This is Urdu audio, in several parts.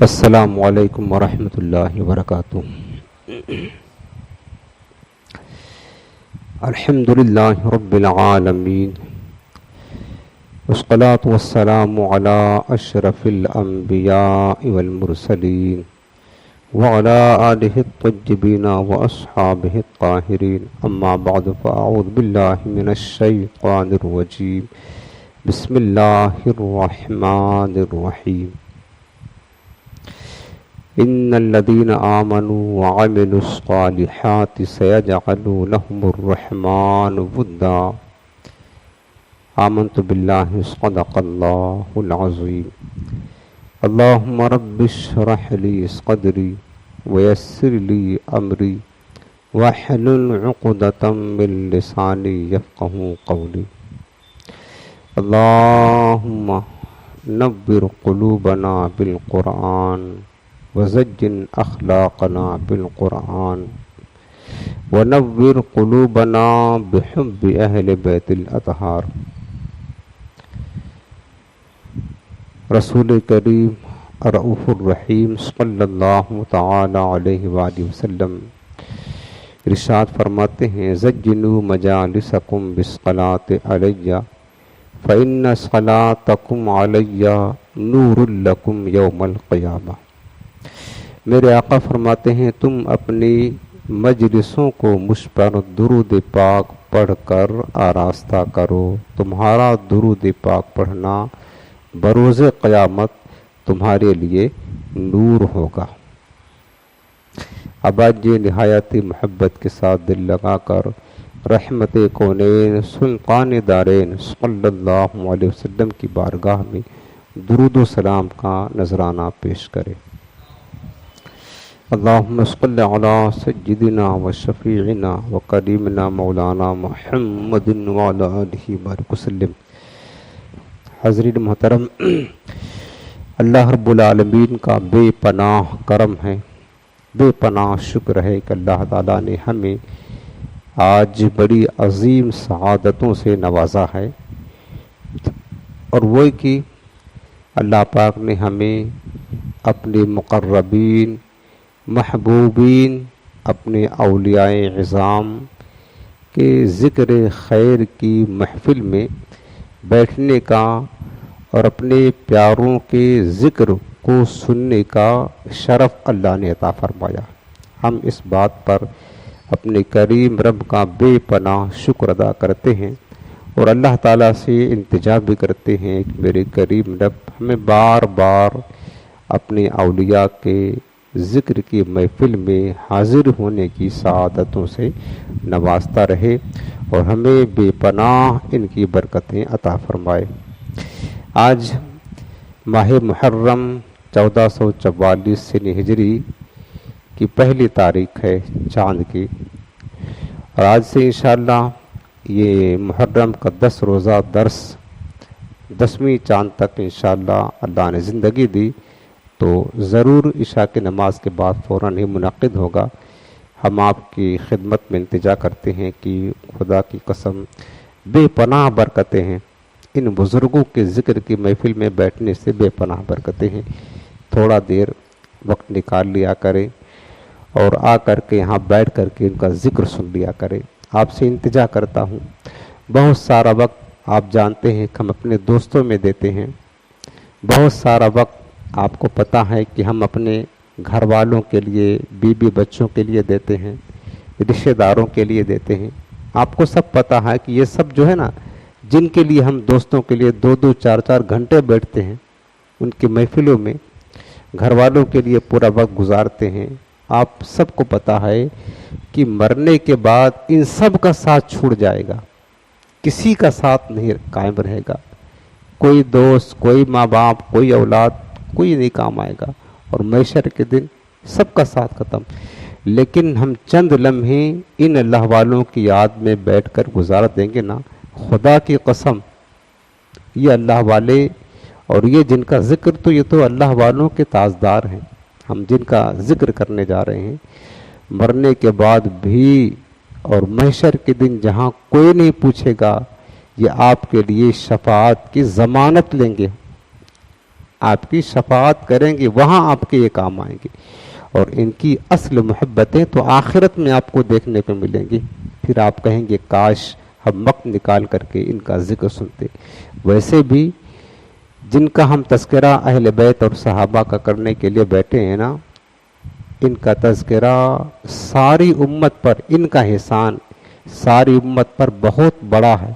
السلام علیکم ورحمۃ اللہ وبرکاتہ۔ الحمد للہ رب العالمین، والصلاة والسلام علی اشرف الانبیاء والمرسلین وعلی آلہ الطیبین واصحابہ الطاہرین، اما بعد فاعوذ باللہ من الشیطان الرجیم، بسم اللہ الرحمن الرحیم۔ ان الذین آمنوا وعملوا الصالحات سیجعل لهم الرحمن ودا۔ آمنت باللہ صدق اللہ العظیم۔ اللہم رب اشرح لی صدری ویسر لی امری واحلل عقدۃ من لسانی یفقہوا قولی۔ اللہم نور قلوبنا بالقرآن وزین اخلاقنا بالقرآن ونور قلوبنا بحب اہل بیت الاطہار۔ رسول کریم رؤوف الرحیم صلی اللہ تعالی علیہ وآلہ وسلم ارشاد فرماتے ہیں، زینوا مجالسکم بالصلاۃ علیہ فإن صلاتکم علیہ نور لکم یوم القیامہ۔ میرے آقا فرماتے ہیں، تم اپنی مجلسوں کو مجھ پر درود پاک پڑھ کر آراستہ کرو، تمہارا درود پاک پڑھنا بروز قیامت تمہارے لیے نور ہوگا۔ اب آج یہ نہایت محبت کے ساتھ دل لگا کر رحمت کونین سلطان دارین صلی اللہ علیہ وسلم کی بارگاہ میں درود و سلام کا نذرانہ پیش کرے۔ اللہم صل علی سیدنا و شفیعنا و کریمنا مولانا محمد وعلی آلہ وسلم۔ حضرین محترم، اللہ رب العالمین کا بے پناہ کرم ہے، بے پناہ شکر ہے کہ اللہ تعالیٰ نے ہمیں آج بڑی عظیم سعادتوں سے نوازا ہے، اور وہ کہ اللہ پاک نے ہمیں اپنے مقربین محبوبین، اپنے اولیاء عظام کے ذکر خیر کی محفل میں بیٹھنے کا اور اپنے پیاروں کے ذکر کو سننے کا شرف اللہ نے عطا فرمایا۔ ہم اس بات پر اپنے کریم رب کا بے پناہ شکر ادا کرتے ہیں، اور اللہ تعالیٰ سے التجا بھی کرتے ہیں کہ میرے کریم رب ہمیں بار بار اپنے اولیاء کے ذکر کی محفل میں حاضر ہونے کی سعادتوں سے نوازتا رہے، اور ہمیں بے پناہ ان کی برکتیں عطا فرمائے۔ آج ماہ محرم 1444 سن ہجری کی پہلی تاریخ ہے چاند کی، اور آج سے انشاءاللہ یہ محرم کا 10 روزہ درس 10ویں چاند تک انشاءاللہ اللہ نے زندگی دی تو ضرور عشاء کی نماز کے بعد فوراً ہی منعقد ہوگا۔ ہم آپ کی خدمت میں التجا کرتے ہیں کہ خدا کی قسم بے پناہ برکتیں ہیں، ان بزرگوں کے ذکر کی محفل میں بیٹھنے سے بے پناہ برکتیں ہیں۔ تھوڑا دیر وقت نکال لیا کریں اور آ کر کے یہاں بیٹھ کر کے ان کا ذکر سن لیا کریں۔ آپ سے التجا کرتا ہوں، بہت سارا وقت آپ جانتے ہیں کہ ہم اپنے دوستوں میں دیتے ہیں، بہت سارا وقت آپ کو پتہ ہے کہ ہم اپنے گھر والوں کے لیے، بیوی بچوں کے لیے دیتے ہیں، رشتہ داروں کے لیے دیتے ہیں۔ آپ کو سب پتہ ہے کہ یہ سب جو ہے نا، جن کے لیے ہم دوستوں کے لیے 2-2 4-4 گھنٹے بیٹھتے ہیں، ان کی محفلوں میں گھر والوں کے لیے پورا وقت گزارتے ہیں، آپ سب کو پتہ ہے کہ مرنے کے بعد ان سب کا ساتھ چھوٹ جائے گا، کسی کا ساتھ نہیں قائم رہے گا، کوئی دوست، کوئی ماں باپ، کوئی اولاد، کوئی نہیں کام آئے گا، اور محشر کے دن سب کا ساتھ ختم۔ لیکن ہم چند لمحے ان اللہ والوں کی یاد میں بیٹھ کر گزار دیں گے نا، خدا کی قسم یہ اللہ والے اور یہ جن کا ذکر، تو یہ تو اللہ والوں کے تاجدار ہیں، ہم جن کا ذکر کرنے جا رہے ہیں، مرنے کے بعد بھی اور محشر کے دن جہاں کوئی نہیں پوچھے گا، یہ آپ کے لیے شفاعت کی ضمانت لیں گے، آپ کی شفاعت کریں گے، وہاں آپ کے یہ کام آئیں گے۔ اور ان کی اصل محبتیں تو آخرت میں آپ کو دیکھنے کو ملیں گی، پھر آپ کہیں گے کاش ہم وقت نکال کر کے ان کا ذکر سنتے۔ ویسے بھی جن کا ہم تذکرہ اہل بیت اور صحابہ کا کرنے کے لیے بیٹھے ہیں نا، ان کا تذکرہ ساری امت پر، ان کا احسان ساری امت پر بہت بڑا ہے،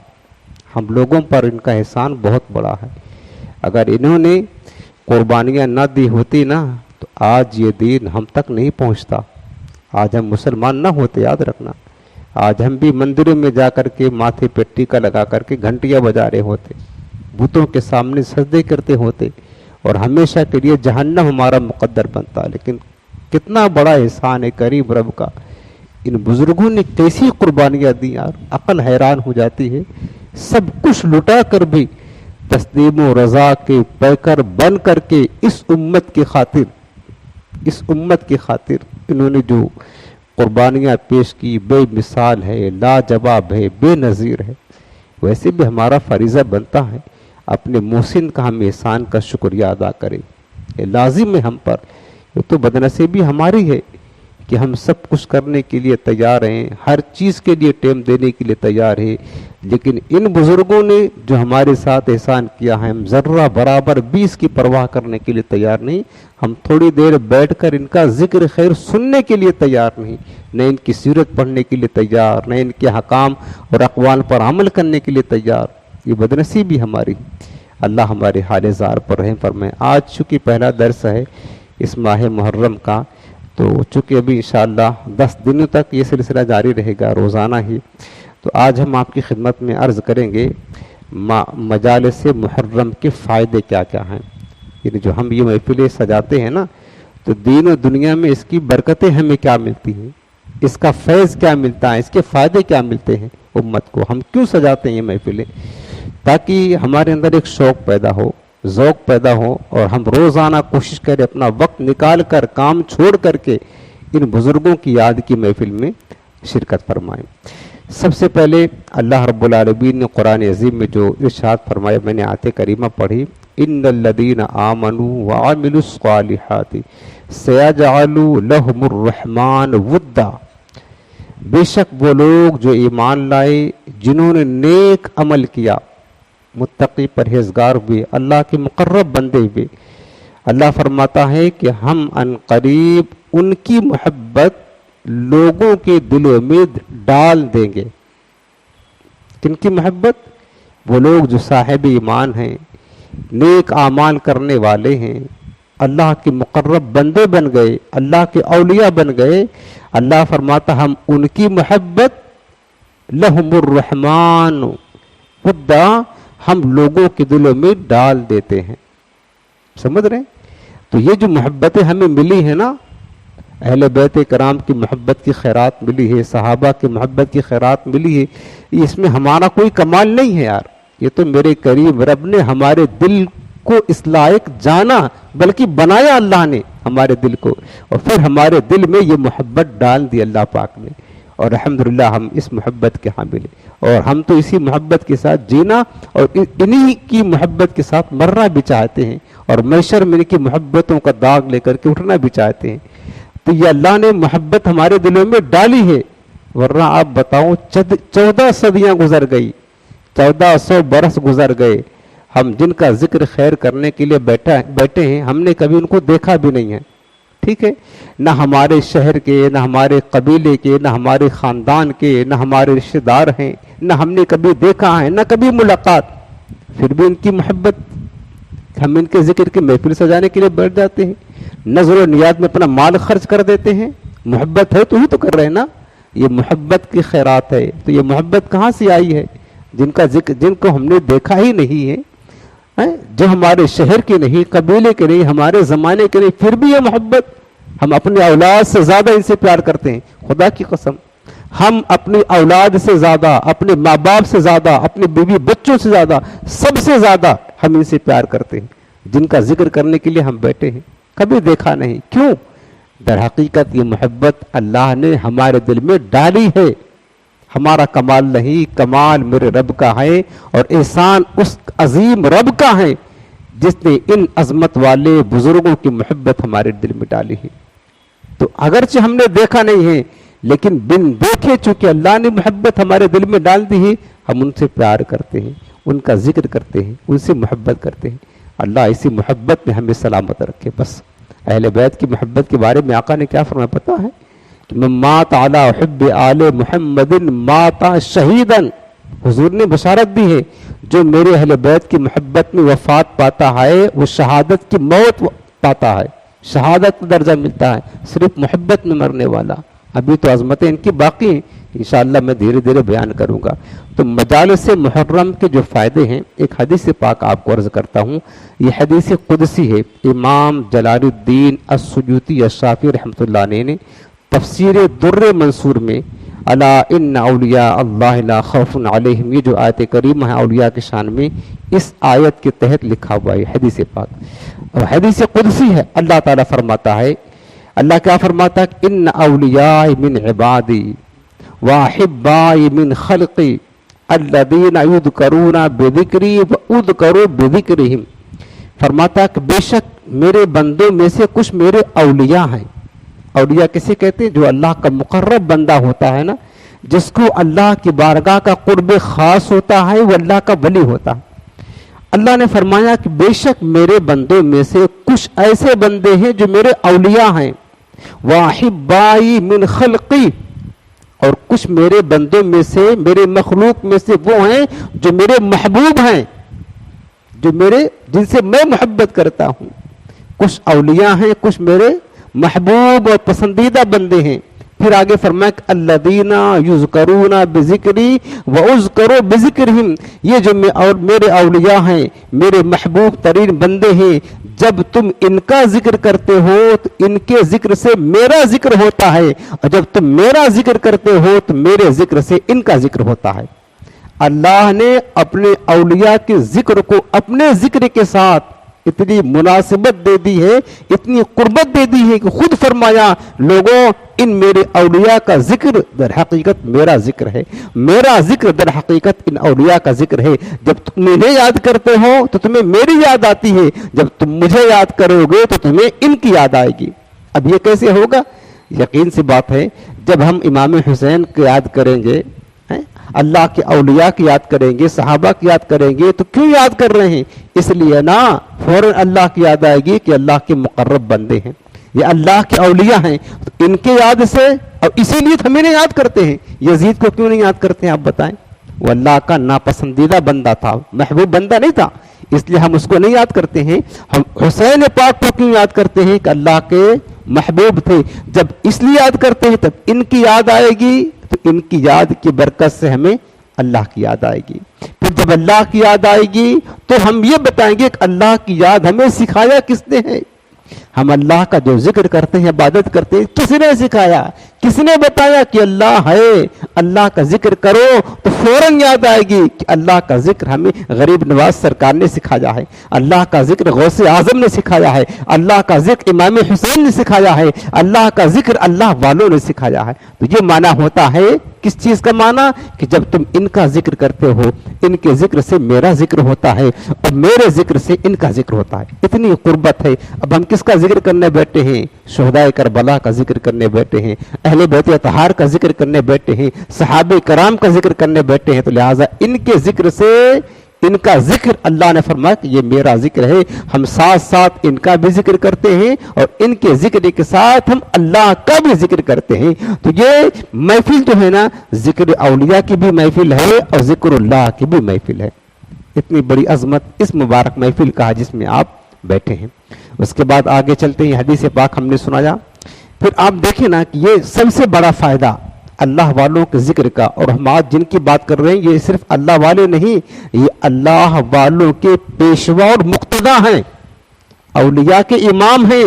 ہم لوگوں پر ان کا احسان بہت بڑا ہے۔ اگر انہوں نے قربانیاں نہ دی ہوتی نا تو آج یہ دین ہم تک نہیں پہنچتا، آج ہم مسلمان نہ ہوتے، یاد رکھنا۔ آج ہم بھی مندروں میں جا کر کے ماتھے پہ ٹیکا لگا کر کے گھنٹیاں بجا رہے ہوتے، بتوں کے سامنے سجدے کرتے ہوتے، اور ہمیشہ کے لیے جہنم ہمارا مقدر بنتا۔ لیکن کتنا بڑا احسان ہے کریم رب کا، ان بزرگوں نے کیسی قربانیاں دی یار، عقل حیران ہو جاتی ہے۔ سب کچھ لٹا کر بھی تسلیم و رضا کے پیکر بن کر کے اس امت کی خاطر انہوں نے جو قربانیاں پیش کی، بے مثال ہے، لاجواب ہے، بے نظیر ہے۔ ویسے بھی ہمارا فریضہ بنتا ہے اپنے محسن کا ہم احسان کا شکریہ ادا کریں، یہ لازم ہے ہم پر۔ یہ تو بدنصیبی ہماری ہے کہ ہم سب کچھ کرنے کے لیے تیار ہیں، ہر چیز کے لیے ٹائم دینے کے لیے تیار ہے، لیکن ان بزرگوں نے جو ہمارے ساتھ احسان کیا ہے، ہم ذرہ برابر بھی اس کی پرواہ کرنے کے لیے تیار نہیں۔ ہم تھوڑی دیر بیٹھ کر ان کا ذکر خیر سننے کے لیے تیار نہیں، نہ ان کی سیرت پڑھنے کے لیے تیار، نہ ان کے حکام اور اقوال پر عمل کرنے کے لیے تیار۔ یہ بدنصیبی ہماری، اللہ ہمارے حال زار پر رحم فرمائے۔ آج چونکہ پہلا درس ہے اس ماہ محرم کا، تو چونکہ ابھی انشاءاللہ 10 دنوں تک یہ سلسلہ جاری رہے گا روزانہ ہی، تو آج ہم آپ کی خدمت میں عرض کریں گے مجالس محرم کے فائدے کیا کیا ہیں۔ یعنی جو ہم یہ محفلیں سجاتے ہیں نا، تو دین و دنیا میں اس کی برکتیں ہمیں کیا ملتی ہیں، اس کا فیض کیا ملتا ہے، اس کے فائدے کیا ملتے ہیں امت کو، ہم کیوں سجاتے ہیں یہ محفلیں، تاکہ ہمارے اندر ایک شوق پیدا ہو، ذوق پیدا ہو، اور ہم روزانہ کوشش کریں اپنا وقت نکال کر، کام چھوڑ کر کے ان بزرگوں کی یاد کی محفل میں شرکت فرمائیں۔ سب سے پہلے اللہ رب العالمین نے قرآن عظیم میں جو ارشاد فرمایا، میں نے آیت کریمہ پڑھی، ان الذین آمنوا وعملوا الصالحات سیجعل لهم الرحمن ودا، بے شک وہ لوگ جو ایمان لائے، جنہوں نے نیک عمل کیا، متقی پرہیزگار ہوئے، اللہ کے مقرب بندے ہوئے، اللہ فرماتا ہے کہ ہم ان قریب ان کی محبت لوگوں کے دلوں میں ڈال دیں گے۔ کن کی محبت؟ وہ لوگ جو صاحب ایمان ہیں، نیک اعمال کرنے والے ہیں، اللہ کے مقرب بندے بن گئے، اللہ کے اولیاء بن گئے، اللہ فرماتا ہم ان کی محبت لہم الرحمن ودا، ہم لوگوں کے دلوں میں ڈال دیتے ہیں۔ سمجھ رہے ہیں؟ تو یہ جو محبتیں ہمیں ملی ہیں نا، اہل بیت کرام کی محبت کی خیرات ملی ہے، صحابہ کی محبت کی خیرات ملی ہے، اس میں ہمارا کوئی کمال نہیں ہے یار، یہ تو میرے کریم رب نے ہمارے دل کو اس لائق جانا، بلکہ بنایا اللہ نے ہمارے دل کو، اور پھر ہمارے دل میں یہ محبت ڈال دی اللہ پاک نے، اور الحمدللہ ہم اس محبت کے حامل ہیں، اور ہم تو اسی محبت کے ساتھ جینا اور انہی کی محبت کے ساتھ مرنا بھی چاہتے ہیں، اور محشر میں ان کی محبتوں کا داغ لے کر کے اٹھنا بھی چاہتے ہیں۔ تو یہ اللہ نے محبت ہمارے دلوں میں ڈالی ہے، ورنہ آپ بتاؤ 14 صدیاں گزر گئی، 1400 برس گزر گئے، ہم جن کا ذکر خیر کرنے کے لیے بیٹھے ہیں، ہم نے کبھی ان کو دیکھا بھی نہیں ہے، ٹھیک ہے، نہ ہمارے شہر کے، نہ ہمارے قبیلے کے، نہ ہمارے خاندان کے، نہ ہمارے رشتہ دار ہیں، نہ ہم نے کبھی دیکھا ہے، نہ کبھی ملاقات، پھر بھی ان کی محبت، ہم ان کے ذکر کے محفل سجانے کے لیے بیٹھ جاتے ہیں، نظر و نیاد میں اپنا مال خرچ کر دیتے ہیں۔ محبت ہے تو ہی تو کر رہے ہیں نا، یہ محبت کی خیرات ہے۔ تو یہ محبت کہاں سے آئی ہے؟ جن کا ذکر، جن کو ہم نے دیکھا ہی نہیں ہے، جو ہمارے شہر کے نہیں، قبیلے کے نہیں، ہمارے زمانے کے نہیں، پھر بھی یہ محبت، ہم اپنے اولاد سے زیادہ ان سے پیار کرتے ہیں، خدا کی قسم، ہم اپنی اولاد سے زیادہ، اپنے ماں باپ سے زیادہ، اپنے بیوی بچوں سے زیادہ، سب سے زیادہ ہم ان سے پیار کرتے ہیں، جن کا ذکر کرنے کے لیے ہم بیٹھے ہیں، کبھی دیکھا نہیں۔ کیوں؟ در حقیقت یہ محبت اللہ نے ہمارے دل میں ڈالی ہے، ہمارا کمال نہیں، کمال میرے رب کا ہے، اور احسان اس عظیم رب کا ہے جس نے ان عظمت والے بزرگوں کی محبت ہمارے دل میں ڈالی ہے۔ تو اگرچہ ہم نے دیکھا نہیں ہے، لیکن بن دیکھے چونکہ اللہ نے محبت ہمارے دل میں ڈال دی ہے، ہم ان سے پیار کرتے ہیں، ان کا ذکر کرتے ہیں، ان سے محبت کرتے ہیں۔ اللہ اسی محبت میں ہمیں سلامت رکھے۔ بس اہل بیت کی محبت کے بارے میں آقا نے کیا فرمایا پتہ ہے؟ کہ من مات علی حب آل محمد مات شہیدا، حضور نے بشارت دی ہے جو میرے اہل بیت کی محبت میں وفات پاتا ہے وہ شہادت کی موت پاتا ہے، شہادت کا درجہ ملتا ہے، صرف محبت میں مرنے والا۔ ابھی تو عظمتیں ان کی باقی ہیں، انشاءاللہ میں دھیرے دھیرے بیان کروں گا۔ تو مجالس محرم کے جو فائدے ہیں، ایک حدیث پاک آپ کو عرض کرتا ہوں، یہ حدیث قدسی ہے۔ امام جلال الدین السیوطی الشافعی رحمۃ اللہ علیہ نے تفسیر در منصور میں الا ان اولیاء اللہ لا خوف علیہم، یہ جو آیت کریمہ ہے اولیاء کے شان میں، اس آیت کے تحت لکھا ہوا ہے حدیث پاک، اور حدیث قدسی ہے۔ اللہ تعالیٰ فرماتا ہے، اللہ کیا فرماتا ہے؟ ان اولیاء من عبادی واحبائی من خلقی الذین یذکرون بذکری واذکر بذکرہم، فرماتا ہے کہ بے شک میرے بندوں میں سے کچھ میرے اولیاء ہیں۔ اولیاء کسے کہتے ہیں؟ جو اللہ کا مقرب بندہ ہوتا ہے نا، جس کو اللہ کی بارگاہ کا قرب خاص ہوتا ہے، وہ اللہ کا ولی ہوتا ہے۔ اللہ نے فرمایا کہ بے شک میرے بندوں میں سے کچھ ایسے بندے ہیں جو میرے اولیاء ہیں، واحبائی من خلقی، اور کچھ میرے بندوں میں سے، میرے مخلوق میں سے وہ ہیں جو میرے محبوب ہیں، جو جن سے میں محبت کرتا ہوں۔ کچھ اولیاء ہیں، کچھ میرے محبوب اور پسندیدہ بندے ہیں۔ پھر آگے فرمایا کہ الذین یذکرون بذکری واذکر بذکرہم، یہ جو اور میرے اولیاء ہیں، میرے محبوب ترین بندے ہیں، جب تم ان کا ذکر کرتے ہو تو ان کے ذکر سے میرا ذکر ہوتا ہے، اور جب تم میرا ذکر کرتے ہو تو میرے ذکر سے ان کا ذکر ہوتا ہے۔ اللہ نے اپنے اولیاء کے ذکر کو اپنے ذکر کے ساتھ اتنی مناسبت دے دی ہے، اتنی قربت دے دی ہے کہ خود فرمایا لوگوں ان میرے اولیاء کا ذکر در حقیقت میرا ذکر ہے، میرا ذکر در حقیقت ان اولیاء کا ذکر ہے۔ جب تم انہیں یاد کرتے ہو تو تمہیں میری یاد آتی ہے، جب تم مجھے یاد کرو گے تو تمہیں ان کی یاد آئے گی۔ اب یہ کیسے ہوگا؟ یقین سی بات ہے، جب ہم امام حسین کو یاد کریں گے، اللہ کے اولیاء کی یاد کریں گے، صحابہ کی یاد کریں گے، تو کیوں یاد کر رہے ہیں؟ اس لیے نا فوراً اللہ کی یاد آئے گی کہ اللہ کے مقرب بندے ہیں، یہ اللہ کے اولیاء ہیں، تو ان کے یاد سے، اور اسی لیے ہم انہیں یاد کرتے ہیں۔ یزید کو کیوں نہیں یاد کرتے ہیں آپ بتائیں؟ وہ اللہ کا ناپسندیدہ بندہ تھا، محبوب بندہ نہیں تھا، اس لیے ہم اس کو نہیں یاد کرتے ہیں۔ ہم حسین پاک کو کیوں یاد کرتے ہیں؟ کہ اللہ کے محبوب تھے۔ جب اس لیے یاد کرتے ہیں تب ان کی یاد آئے گی، تو ان کی یاد کی برکت سے ہمیں اللہ کی یاد آئے گی۔ پھر جب اللہ کی یاد آئے گی تو ہم یہ بتائیں گے کہ اللہ کی یاد ہمیں سکھایا کس نے ہے؟ ہم اللہ کا جو ذکر کرتے ہیں، عبادت کرتے ہیں، کس نے سکھایا؟ کس نے بتایا کہ اللہ ہے؟ اللہ کا ذکر کرو تو فوراً یاد آئے گی کہ اللہ کا ذکر ہمیں غریب نواز سرکار نے سکھایا ہے، اللہ کا ذکر غوث اعظم نے سکھایا ہے، اللہ کا ذکر امام حسین نے سکھایا ہے، اللہ کا ذکر اللہ والوں نے سکھایا ہے۔ تو یہ معنی ہوتا ہے کس چیز کا معنی؟ کہ جب تم ان کا ذکر کرتے ہو، ان کے ذکر سے میرا ذکر ہوتا ہے، اور میرے ذکر سے ان کا ذکر ہوتا ہے۔ اتنی قربت ہے۔ اب ہم کس کا ذکر کرنے بیٹھے ہیں؟ شہدائے کربلا کا ذکر کرنے بیٹھے ہیں، اہل بیت اطہار کا ذکر کرنے بیٹھے ہیں، صحابہ کرام کا ذکر کرنے بیٹھے ہیں، تو لہٰذا ان کے ذکر سے ان کا ذکر، اللہ نے فرمایا کہ یہ میرا ذکر ہے، ہم ساتھ ساتھ ان کا بھی ذکر کرتے ہیں، اور ان کے ذکر کے ساتھ ہم اللہ کا بھی ذکر کرتے ہیں۔ تو یہ محفل جو ہے نا، ذکر اولیاء کی بھی محفل ہے اور ذکر اللہ کی بھی محفل ہے۔ اتنی بڑی عظمت اس مبارک محفل کا ہے جس میں آپ بیٹھے ہیں۔ اس کے بعد آگے چلتے ہیں، حدیث پاک ہم نے سنایا، پھر آپ دیکھیں نا کہ یہ سب سے بڑا فائدہ اللہ والوں کے ذکر کا، اور ہم آج جن کی بات کر رہے ہیں یہ صرف اللہ والے نہیں، یہ اللہ والوں کے پیشوا اور مقتدا ہیں، اولیاء کے امام ہیں۔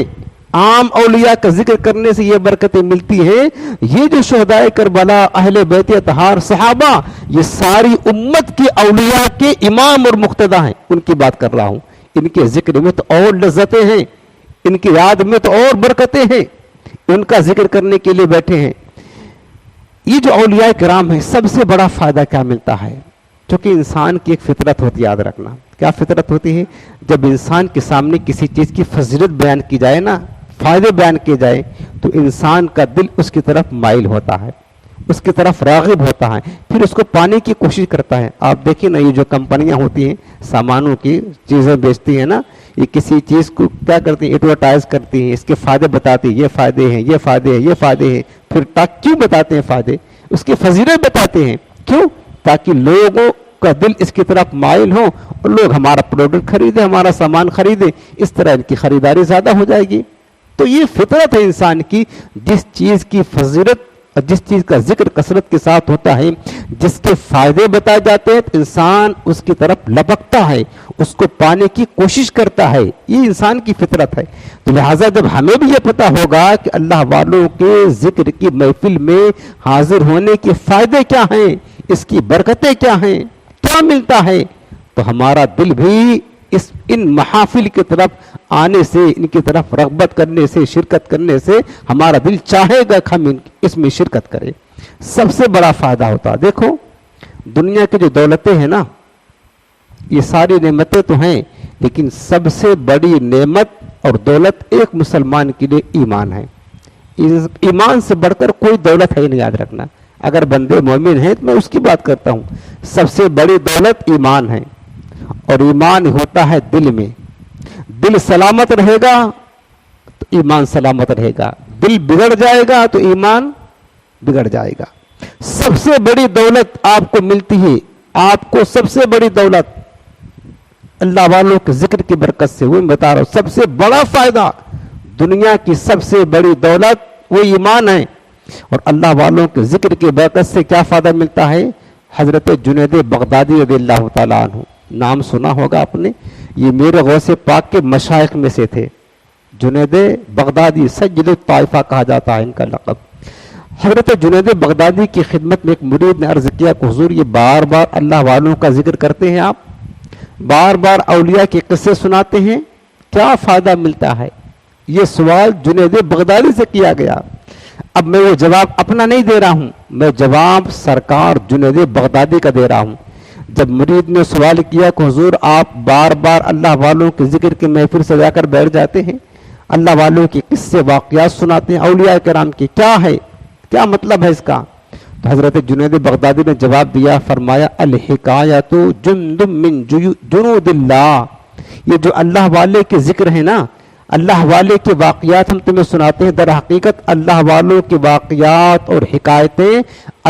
عام اولیاء کا ذکر کرنے سے یہ برکتیں ملتی ہیں۔ یہ جو شہدائے کربلا، اہل بیت اطہار، صحابہ، یہ ساری امت کے اولیاء کے امام اور مقتدا ہیں، ان کی بات کر رہا ہوں۔ ان کے ذکر میں تو اور لذتیں ہیں، ان کی یاد میں تو اور برکتیں ہیں۔ ان کا ذکر کرنے کے لیے بیٹھے ہیں. یہ جو اولیاء کرام ہیں سب سے بڑا فائدہ کیا ملتا ہے؟ کیونکہ انسان کی ایک فطرت ہوتی ہے، یاد رکھنا. کیا فطرت ہوتی ہے؟ جب انسان کے سامنے کسی چیز کی فضیلت بیان کی جائے نا، فائدے بیان کیے جائے، تو انسان کا دل اس کی طرف مائل ہوتا ہے، اس کی طرف راغب ہوتا ہے، پھر اس کو پانے کی کوشش کرتا ہے. آپ دیکھیں نا، یہ جو کمپنیاں ہوتی ہیں سامانوں کی چیزیں بیچتی ہیں نا، یہ کسی چیز کو کیا کرتی ہیں؟ ایڈورٹائز کرتی ہیں، اس کے فائدے بتاتی ہیں، یہ فائدے ہیں، یہ فائدے ہیں، یہ فائدے ہیں. پھر کیوں بتاتے ہیں فائدے؟ اس کی فضیلت بتاتے ہیں. کیوں؟ تاکہ لوگوں کا دل اس کی طرف مائل ہو اور لوگ ہمارا پروڈکٹ خریدیں، ہمارا سامان خریدیں. اس طرح ان کی خریداری زیادہ ہو جائے گی. تو یہ فطرت ہے انسان کی، جس چیز کی فضیلت اور جس چیز کا ذکر کثرت کے ساتھ ہوتا ہے، جس کے فائدے بتائے جاتے ہیں، انسان اس کی طرف لپکتا ہے، اس کو پانے کی کوشش کرتا ہے. یہ انسان کی فطرت ہے. تو لہٰذا جب ہمیں بھی یہ پتہ ہوگا کہ اللہ والوں کے ذکر کی محفل میں حاضر ہونے کے فائدے کیا ہیں، اس کی برکتیں کیا ہیں، کیا ملتا ہے، تو ہمارا دل بھی ان محافل کی طرف آنے سے، ان کی طرف رغبت کرنے سے، شرکت کرنے سے ہمارا دل چاہے گا کہ ہم اس میں شرکت کریں. سب سے بڑا فائدہ ہوتا ہے. دیکھو دنیا کی جو دولتیں ہیں نا، یہ ساری نعمتیں تو ہیں، لیکن سب سے بڑی نعمت اور دولت ایک مسلمان کے لیے ایمان ہے. ایمان سے بڑھ کر کوئی دولت ہے نہیں، یاد رکھنا. اگر بندے مومن ہیں تو میں اس کی بات کرتا ہوں. سب سے بڑی دولت ایمان ہے، اور ایمان ہوتا ہے دل میں. دل سلامت رہے گا تو ایمان سلامت رہے گا، دل بگڑ جائے گا تو ایمان بگڑ جائے گا. سب سے بڑی دولت آپ کو ملتی ہے، آپ کو سب سے بڑی دولت اللہ والوں کے ذکر کی برکت سے. وہ بتا رہا ہوں، سب سے بڑا فائدہ، دنیا کی سب سے بڑی دولت وہ ایمان ہے. اور اللہ والوں کے ذکر کی برکت سے کیا فائدہ ملتا ہے؟ حضرت جنید بغدادی رضی اللہ تعالیٰ عنہ، نام سنا ہوگا آپ نے، یہ میرے غوث پاک کے مشائخ میں سے تھے. جنید بغدادی سید الطائفہ کہا جاتا ہے ان کا لقب. حضرت جنید بغدادی کی خدمت میں ایک مرید نے عرض کیا کہ حضور یہ بار بار اللہ والوں کا ذکر کرتے ہیں، آپ بار بار اولیاء کے قصے سناتے ہیں، کیا فائدہ ملتا ہے؟ یہ سوال جنید بغدادی سے کیا گیا. اب میں وہ جواب اپنا نہیں دے رہا ہوں، میں جواب سرکار جنید بغدادی کا دے رہا ہوں. جب مرید نے سوال کیا کہ حضور آپ بار بار اللہ والوں کے ذکر کے محفل سجا کر بیٹھ جاتے ہیں، اللہ والوں کے قصے واقعات سناتے ہیں اولیاء کرام کی، کیا ہے، کیا مطلب ہے اس کا؟ تو حضرت جنید بغدادی نے جواب دیا، فرمایا الحکایت جند من جنود اللہ. یہ جو اللہ والے کے ذکر ہے نا، اللہ والے کے واقعات ہم تمہیں سناتے ہیں، در حقیقت اللہ والوں کے واقعات اور حکایتیں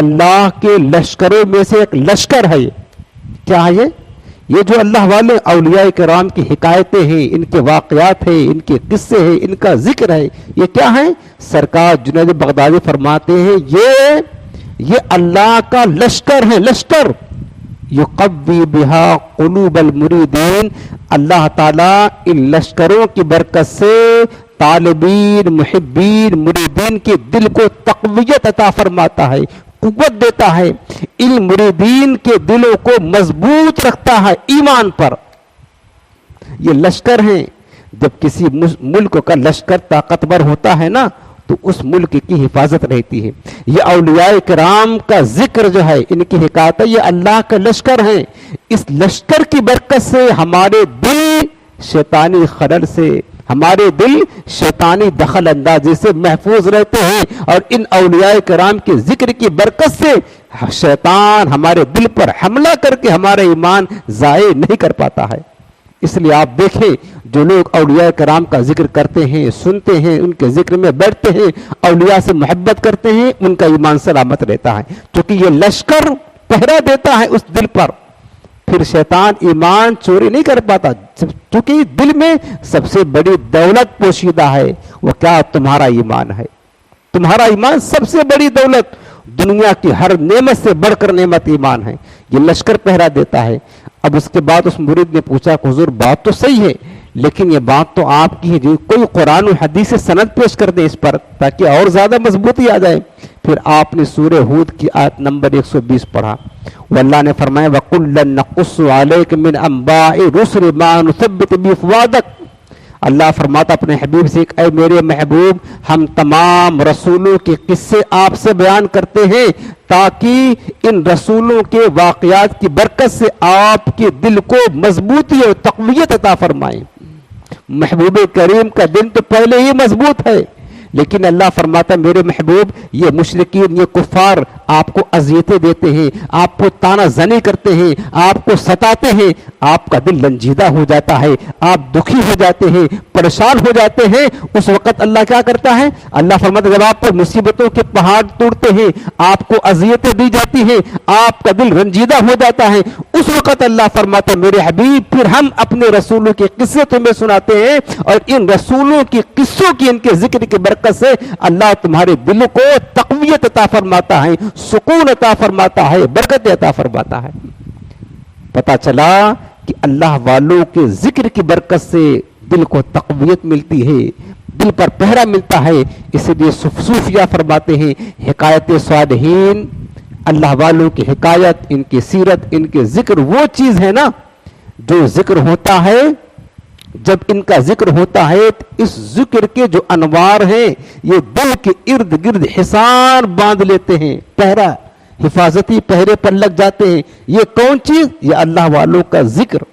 اللہ کے لشکروں میں سے ایک لشکر ہے. کیا ہے یہ جو اللہ والے اولیاء کرام کی حکایتیں ہیں، ان کے واقعات ہیں، ان کے قصے ہیں، ان کا ذکر ہے، یہ کیا ہے؟ سرکار جنید بغدادی فرماتے ہیں یہ اللہ کا لشکر ہے، لشکر. یقوی بہا قلوب المریدین. اللہ تعالیٰ ان لشکروں کی برکت سے طالبین، محبین، مریدین کے دل کو تقویت عطا فرماتا ہے، قوت دیتا ہے، ان مریدین کے دلوں کو مضبوط رکھتا ہے ایمان پر. یہ لشکر ہیں. جب کسی ملک کا لشکر طاقتور ہوتا ہے نا، تو اس ملک کی حفاظت رہتی ہے. یہ اولیاء کرام کا ذکر جو ہے، ان کی حکایت، یہ اللہ کا لشکر ہے. اس لشکر کی برکت سے ہمارے دل شیطانی خلل سے، ہمارے دل شیطانی دخل اندازی سے محفوظ رہتے ہیں، اور ان اولیاء کرام کے ذکر کی برکت سے شیطان ہمارے دل پر حملہ کر کے ہمارا ایمان ضائع نہیں کر پاتا ہے. اس لیے آپ دیکھیں، جو لوگ اولیاء کرام کا ذکر کرتے ہیں، سنتے ہیں، ان کے ذکر میں بیٹھتے ہیں، اولیاء سے محبت کرتے ہیں، ان کا ایمان سلامت رہتا ہے، کیونکہ یہ لشکر پہرا دیتا ہے اس دل پر. پھر شیطان ایمان چوری نہیں کر پاتا، کیونکہ دل میں سب سے بڑی دولت پوشیدہ ہے. وہ کیا؟ تمہارا ایمان ہے. تمہارا ایمان سب سے بڑی دولت، دنیا کی ہر نعمت سے بڑھ کر نعمت ایمان ہے. یہ لشکر پہرا دیتا ہے. اب اس کے بعد اس مرید نے پوچھا کہ حضور بات تو صحیح ہے، لیکن یہ بات تو آپ کی ہے، جو کوئی قرآن و حدیث سے سند پیش کر دیں اس پر، تاکہ اور زیادہ مضبوطی آ جائے. پھر آپ نے سورہ ہود کی آیت نمبر 120 پڑھا. واللہ نے فرمایا وَقُلًّا نَقُصُّ عَلَيْكَ مِنْ أَنْبَاءِ الرُّسُلِ مَا نُثَبِّتُ بِهِ فُؤَادَكَ. اللہ فرماتا اپنے حبیب سے اے میرے محبوب ہم تمام رسولوں کے قصے آپ سے بیان کرتے ہیں تاکہ ان رسولوں کے واقعات کی برکت سے آپ کے دل کو مضبوطی اور تقویت عطا فرمائیں۔ محبوب کریم کا دل تو پہلے ہی مضبوط ہے، لیکن اللہ فرماتا ہے میرے محبوب یہ مشرکین یہ کفار آپ کو اذیتیں دیتے ہیں، آپ کو طعنہ زنی کرتے ہیں، آپ کو ستاتے ہیں، آپ کا دل رنجیدہ ہو جاتا ہے، آپ دکھی ہو جاتے ہیں، پریشان ہو جاتے ہیں۔ اس وقت اللہ کیا کرتا ہے؟ اللہ فرماتا ہے جب آپ پر مصیبتوں کے پہاڑ ٹوٹتے ہیں، آپ کو اذیتیں دی جاتی ہیں، آپ کا دل رنجیدہ ہو جاتا ہے، اس وقت اللہ فرماتا ہے میرے حبیب پھر ہم اپنے رسولوں کے قصے تمہیں سناتے ہیں، اور ان رسولوں کے قصوں کی ان کے ذکر کی برکت سے اللہ تمہارے دل کو تقویت عطا فرماتا ہے، سکون عطا فرماتا ہے، برکت عطا فرماتا ہے۔ پتہ چلا کہ اللہ والوں کے ذکر کی برکت سے دل کو تقویت ملتی ہے، دل پر پہرا ملتا ہے۔ اس لیے صوفیہ فرماتے ہیں حکایت صالحین، اللہ والوں کی حکایت، ان کی سیرت، ان کے ذکر وہ چیز ہے نا جو ذکر ہوتا ہے، جب ان کا ذکر ہوتا ہے تو اس ذکر کے جو انوار ہیں یہ دل کے ارد گرد حصار باندھ لیتے ہیں، پہرا حفاظتی پہرے پر لگ جاتے ہیں۔ یہ کون چیز؟ یہ اللہ والوں کا ذکر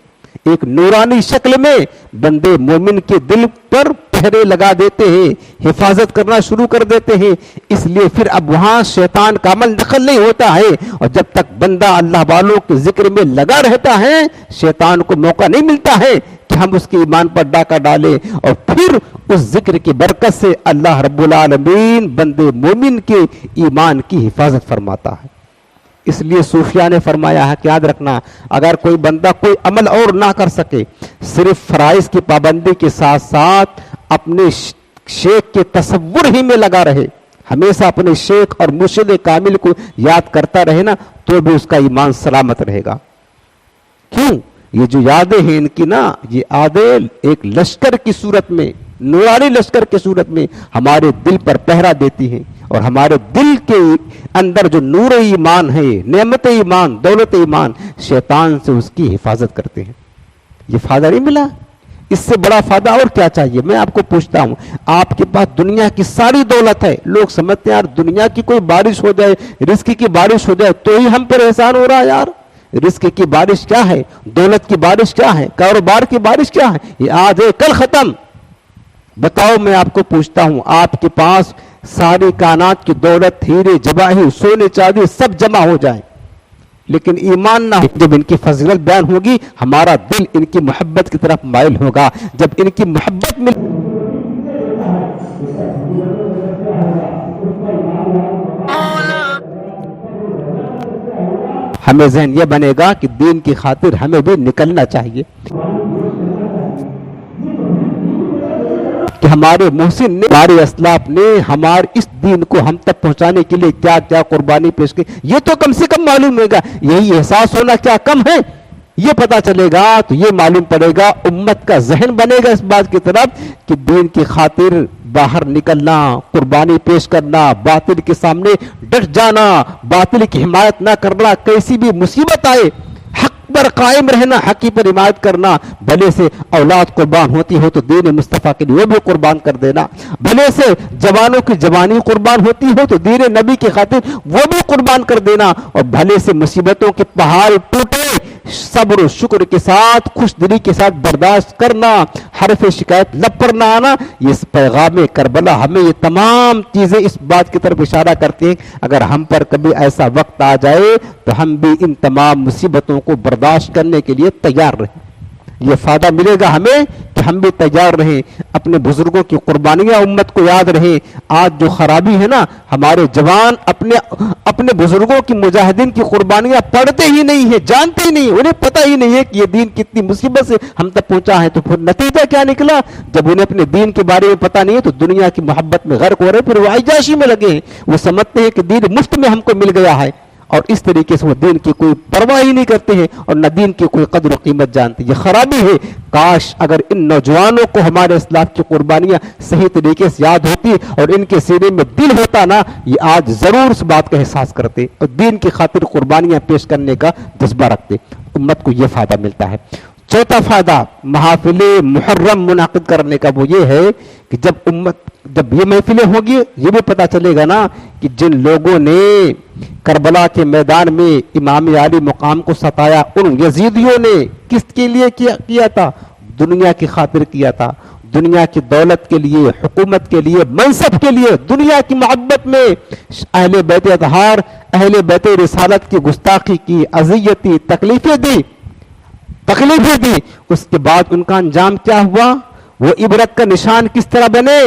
ایک نورانی شکل میں بندے مومن کے دل پر پہرے لگا دیتے ہیں، حفاظت کرنا شروع کر دیتے ہیں۔ اس لیے پھر اب وہاں شیطان کا عمل دخل نہیں ہوتا ہے، اور جب تک بندہ اللہ والوں کے ذکر میں لگا رہتا ہے شیطان کو موقع نہیں ملتا ہے کہ ہم اس کے ایمان پر ڈاکہ ڈالیں، اور پھر اس ذکر کی برکت سے اللہ رب العالمین بندے مومن کے ایمان کی حفاظت فرماتا ہے۔ اس لیے صوفیہ نے فرمایا ہے کہ یاد رکھنا اگر کوئی بندہ کوئی عمل اور نہ کر سکے، صرف فرائض کی پابندی کے ساتھ ساتھ اپنے شیخ کے تصور ہی میں لگا رہے، ہمیشہ اپنے شیخ اور مرشد کامل کو یاد کرتا رہے نا، تو بھی اس کا ایمان سلامت رہے گا۔ کیوں؟ یہ جو یادیں ہیں ان کی نا، یہ یادیں ایک لشکر کی صورت میں، نورانی لشکر کی صورت میں ہمارے دل پر پہرا دیتی ہیں، اور ہمارے دل کے اندر جو نور ایمان ہے، نعمت ایمان، دولت ایمان، شیطان سے اس کی حفاظت کرتے ہیں۔ یہ فائدہ نہیں ملا؟ اس سے بڑا فائدہ اور کیا چاہیے؟ میں آپ کو پوچھتا ہوں، آپ کے پاس دنیا کی ساری دولت ہے، لوگ سمجھتے ہیں یار دنیا کی کوئی بارش ہو جائے، رزق کی بارش ہو جائے تو ہی ہم پر احسان ہو رہا ہے۔ یار رزق کی بارش کیا ہے؟ دولت کی بارش کیا ہے؟ کاروبار کی بارش کیا ہے؟ یہ آج ہے کل ختم۔ بتاؤ میں آپ کو پوچھتا ہوں، آپ کے پاس ساری کائنات کی دولت، ہیرے جواہر، سونے چاندی سب جمع ہو جائیں، لیکن ایمان نہ ہو، جب ان کی فضیلت بیان ہوگی ہمارا دل ان کی محبت کی طرف مائل ہوگا۔ جب ان کی محبت مل ہمیں ذہن یہ بنے گا کہ دین کی خاطر ہمیں بھی نکلنا چاہیے، کہ ہمارے محسن نے، ہمارے اسلاف نے ہمارے اس دین کو ہم تک پہنچانے کے لیے کیا کیا قربانی پیش کی، یہ تو کم سے کم معلوم ہوگا۔ یہی احساس ہونا کیا کم ہے؟ یہ پتا چلے گا تو یہ معلوم پڑے گا، امت کا ذہن بنے گا اس بات کی طرف کہ دین کی خاطر باہر نکلنا، قربانی پیش کرنا، باطل کے سامنے ڈٹ جانا، باطل کی حمایت نہ کرنا، کیسی بھی مصیبت آئے حق پر قائم رہنا، حقی پر حمایت کرنا، بھلے سے اولاد قربان ہوتی ہو تو دین مصطفیٰ کے لیے وہ بھی قربان کر دینا، بھلے سے جوانوں کی جوانی قربان ہوتی ہو تو دین نبی کی خاطر وہ بھی قربان کر دینا، اور بھلے سے مصیبتوں کے پہاڑ ٹوٹے صبر و شکر کے ساتھ، خوش دلی کے ساتھ برداشت کرنا، حرف شکایت لب پر نہ آنا۔ یہ پیغام کربلا ہمیں یہ تمام چیزیں اس بات کی طرف اشارہ کرتی ہیں اگر ہم پر کبھی ایسا وقت آ جائے تو ہم بھی ان تمام مصیبتوں کو برداشت کرنے کے لیے تیار رہیں۔ یہ فائدہ ملے گا ہمیں کہ ہم بھی تیار رہیں، اپنے بزرگوں کی قربانیاں امت کو یاد رہیں۔ آج جو خرابی ہے نا، ہمارے جوان اپنے بزرگوں کی، مجاہدین کی قربانیاں پڑھتے ہی نہیں ہیں، جانتے ہی نہیں، انہیں پتہ ہی نہیں ہے کہ یہ دین کتنی مصیبت سے ہم تک پہنچا ہے۔ تو پھر نتیجہ کیا نکلا؟ جب انہیں اپنے دین کے بارے میں پتہ نہیں ہے تو دنیا کی محبت میں غرق ہو رہے، پھر وہ عیاشی میں لگے ہیں، وہ سمجھتے ہیں کہ دین مفت میں ہم کو مل گیا ہے، اور اس طریقے سے وہ دین کی کوئی پرواہ ہی نہیں کرتے ہیں اور نہ دین کی کوئی قدر و قیمت جانتے۔ یہ خرابی ہے۔ کاش اگر ان نوجوانوں کو ہمارے اسلاف کی قربانیاں صحیح طریقے سے یاد ہوتی اور ان کے سینے میں دل ہوتا نا، یہ آج ضرور اس بات کا احساس کرتے اور دین کی خاطر قربانیاں پیش کرنے کا جذبہ رکھتے۔ امت کو یہ فائدہ ملتا ہے۔ چوتھا فائدہ محافل محرم منعقد کرنے کا وہ یہ ہے کہ جب یہ محفلیں ہوں گی یہ بھی پتا چلے گا نا کہ جن لوگوں نے کربلا کے میدان میں امام علی مقام کو ستایا ان یزیدیوں نے کس کے لیے کیا تھا؟ دنیا کی خاطر کیا تھا، دنیا کی دولت کے لیے، حکومت کے لیے، منصب کے لیے، دنیا کی محبت میں اہل بیت اطہار، اہل بیت رسالت کی گستاخی کی، اذیتی، تکلیفیں دی۔ اس کے بعد ان کا انجام کیا ہوا؟ وہ عبرت کا نشان کس طرح بنے؟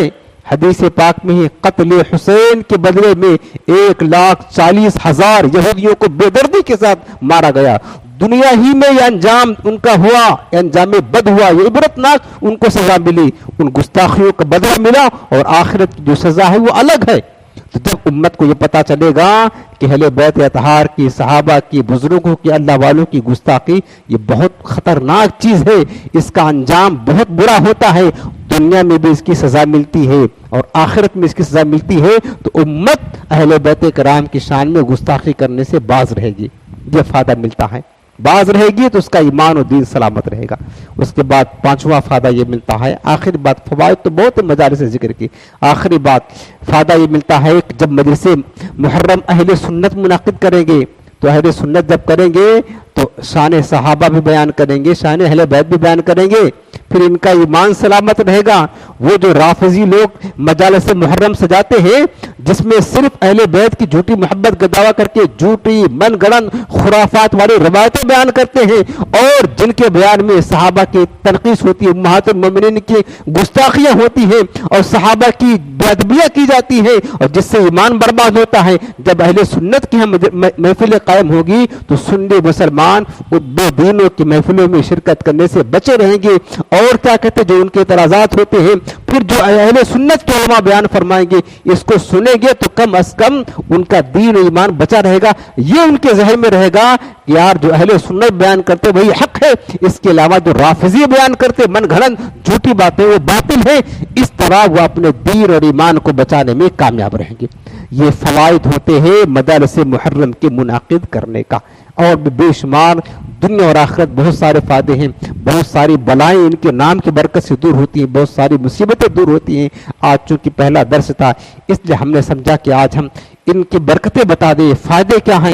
حدیث پاک میں ہی قتل حسین کے بدلے میں 1,40,000 یہودیوں کو بے دردی کے ساتھ مارا گیا۔ دنیا ہی میں یہ انجام ان کا ہوا، انجام بد ہوا، یہ عبرتناک ان کو سزا ملی، ان گستاخیوں کا بدلہ ملا، اور آخرت کی جو سزا ہے وہ الگ ہے۔ تو جب امت کو یہ پتا چلے گا کہ اہل بیت اطہار کی، صحابہ کی، بزرگوں کی، اللہ والوں کی گستاخی یہ بہت خطرناک چیز ہے، اس کا انجام بہت برا ہوتا ہے، دنیا میں بھی اس کی سزا ملتی ہے اور آخرت میں اس کی سزا ملتی ہے، تو امت اہل بیت کرام کی شان میں گستاخی کرنے سے باز رہے گی، یہ فائدہ ملتا ہے۔ باز رہے گی تو اس کا ایمان و دین سلامت رہے گا۔ اس کے بعد پانچواں فائدہ یہ ملتا ہے، آخری بات، فوائد تو بہت مجالس سے ذکر کی، آخری بات فائدہ یہ ملتا ہے کہ جب مجلس محرم اہل سنت منعقد کریں گے تو اہل سنت جب کریں گے تو شان صحابہ بھی بیان کریں گے، شان اہل بیت بھی بیان کریں گے، پھر ان کا ایمان سلامت رہے گا۔ وہ جو رافضی لوگ مجالس محرم سجاتے ہیں جس میں صرف اہل بیت کی جھوٹی محبت کا دعویٰ کر کے جھوٹی من گڑن خرافات والی روایتیں بیان کرتے ہیں، اور جن کے بیان میں صحابہ کی تنقیص ہوتی ہے، امہات المومنین کی گستاخیاں ہوتی ہیں اور صحابہ کی بے کی جاتی ہے، اور جس سے ایمان برباد ہوتا ہے، جب اہل سنت کی محفل قائم ہوگی تو سنی مسلمان بے دینوں کی محفلوں میں شرکت کرنے سے بچے رہیں گے، اور کیا کہتے جو ان کے اعتراضات ہوتے ہیں پھر جو اہل سنت کے علماء بیان فرمائیں گے اس کو سنیں گے تو کم از کم ان کا دین و ایمان بچا رہے گا، یہ ان کے ذہن میں رہے گا کہ یار جو اہل سنت بیان کرتے وہی حق ہے، اس کے علاوہ جو رافضی بیان کرتے من گھڑن جھوٹی باتیں وہ باطل ہیں، اس طرح وہ اپنے دین اور ایمان کو بچانے میں کامیاب رہیں گے۔ یہ فوائد ہوتے ہیں مجالس محرم کے منعقد کرنے کا، اور بھی بے شمار دنیا اور آخرت بہت سارے فائدے ہیں، بہت ساری بلائیں ان کے نام کی برکت سے دور ہوتی ہیں، بہت ساری مصیبتیں دور ہوتی ہیں۔ آج چونکہ پہلا درس تھا اس لیے ہم نے سمجھا کہ آج ہم ان کی برکتیں بتا دیں، فائدے کیا ہیں۔